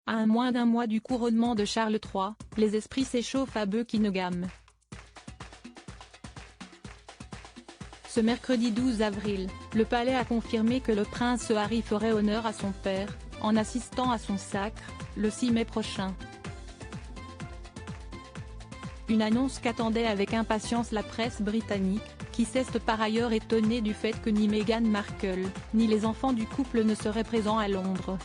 À un moins d'un mois du couronnement de Charles III, les esprits s'échauffent à Buckingham. Ce mercredi 12 avril, le palais a confirmé que le prince Harry ferait honneur à son père, en assistant à son sacre, le 6 mai prochain. Une annonce qu'attendait avec impatience la presse britannique, qui s'est par ailleurs étonnée du fait que ni Meghan Markle, ni les enfants du couple ne seraient présents à Londres.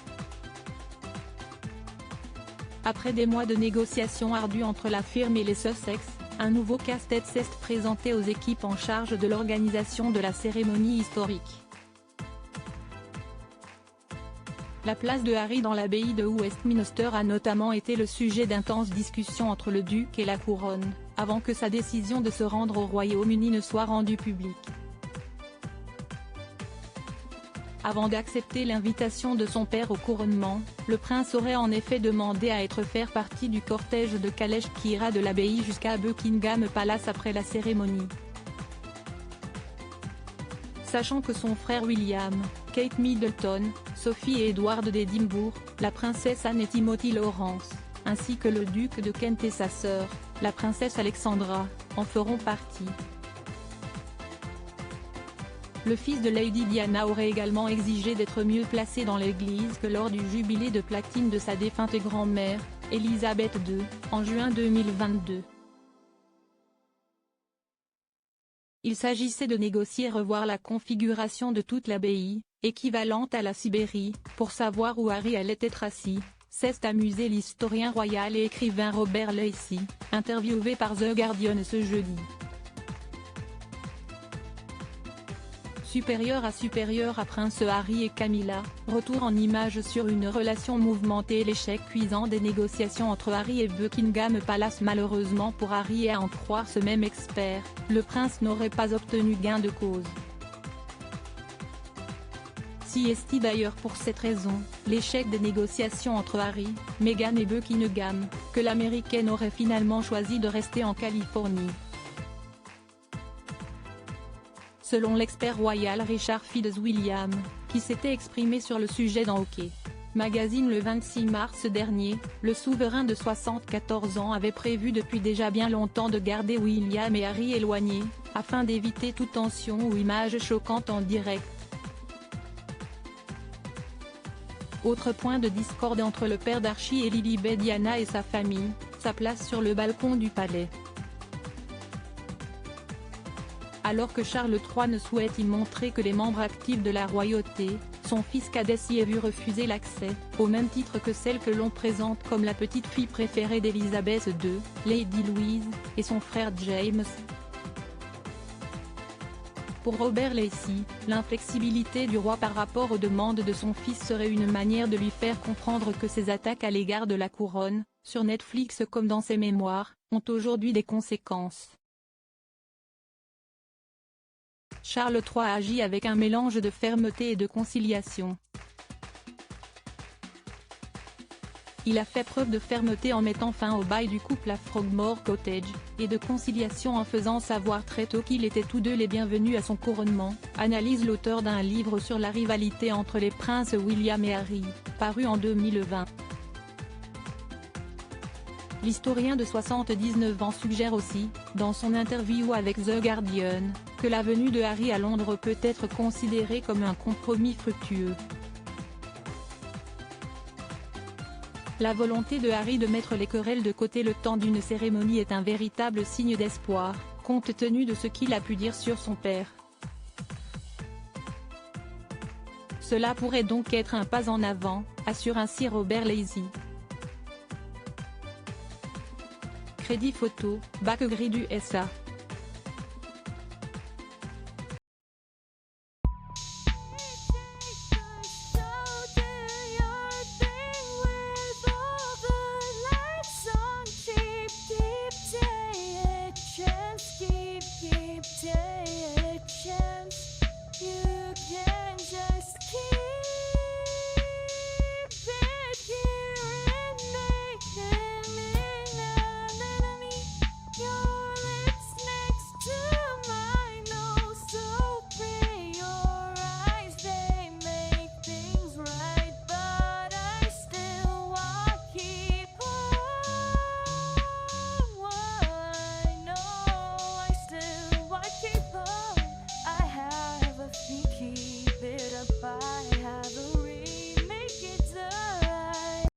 Après des mois de négociations ardues entre la firme et les Sussex, un nouveau casse-tête s'est présenté aux équipes en charge de l'organisation de la cérémonie historique. La place de Harry dans l'abbaye de Westminster a notamment été le sujet d'intenses discussions entre le duc et la couronne, avant que sa décision de se rendre au Royaume-Uni ne soit rendue publique. Avant d'accepter l'invitation de son père au couronnement, le prince aurait en effet demandé à faire partie du cortège de calèches qui ira de l'abbaye jusqu'à Buckingham Palace après la cérémonie. Sachant que son frère William, Kate Middleton, Sophie et Edward d'Édimbourg, la princesse Anne et Timothy Lawrence, ainsi que le duc de Kent et sa sœur, la princesse Alexandra, en feront partie. Le fils de Lady Diana aurait également exigé d'être mieux placé dans l'église que lors du jubilé de platine de sa défunte grand-mère, Elisabeth II, en juin 2022. Il s'agissait de négocier et revoir la configuration de toute l'abbaye, équivalente à la Sibérie, pour savoir où Harry allait être assis, s'est amusé l'historien royal et écrivain Robert Lacey, interviewé par The Guardian ce jeudi. Supérieur à Prince Harry et Camilla, retour en images sur une relation mouvementée et l'échec cuisant des négociations entre Harry et Buckingham Palace. Malheureusement pour Harry et à en croire ce même expert, le prince n'aurait pas obtenu gain de cause. Si est d'ailleurs pour cette raison, l'échec des négociations entre Harry, Meghan et Buckingham, que l'américaine aurait finalement choisi de rester en Californie. Selon l'expert royal Richard Fitzwilliam, qui s'était exprimé sur le sujet dans OK Magazine le 26 mars dernier, le souverain de 74 ans avait prévu depuis déjà bien longtemps de garder William et Harry éloignés, afin d'éviter toute tension ou image choquante en direct. Autre point de discorde entre le père d'Archie et Lilibet Diana et sa famille, sa place sur le balcon du palais. Alors que Charles III ne souhaite y montrer que les membres actifs de la royauté, son fils cadet s'y est vu refuser l'accès, au même titre que celle que l'on présente comme la petite fille préférée d'Élisabeth II, Lady Louise, et son frère James. Pour Robert Lacey, l'inflexibilité du roi par rapport aux demandes de son fils serait une manière de lui faire comprendre que ses attaques à l'égard de la couronne, sur Netflix comme dans ses mémoires, ont aujourd'hui des conséquences. Charles III agit avec un mélange de fermeté et de conciliation. Il a fait preuve de fermeté en mettant fin au bail du couple à Frogmore Cottage, et de conciliation en faisant savoir très tôt qu'ils étaient tous deux les bienvenus à son couronnement, analyse l'auteur d'un livre sur la rivalité entre les princes William et Harry, paru en 2020. L'historien de 79 ans suggère aussi, dans son interview avec The Guardian, que la venue de Harry à Londres peut être considérée comme un compromis fructueux. La volonté de Harry de mettre les querelles de côté le temps d'une cérémonie est un véritable signe d'espoir, compte tenu de ce qu'il a pu dire sur son père. Cela pourrait donc être un pas en avant, assure ainsi Robert Lacey. Crédit photo, Backgrid USA.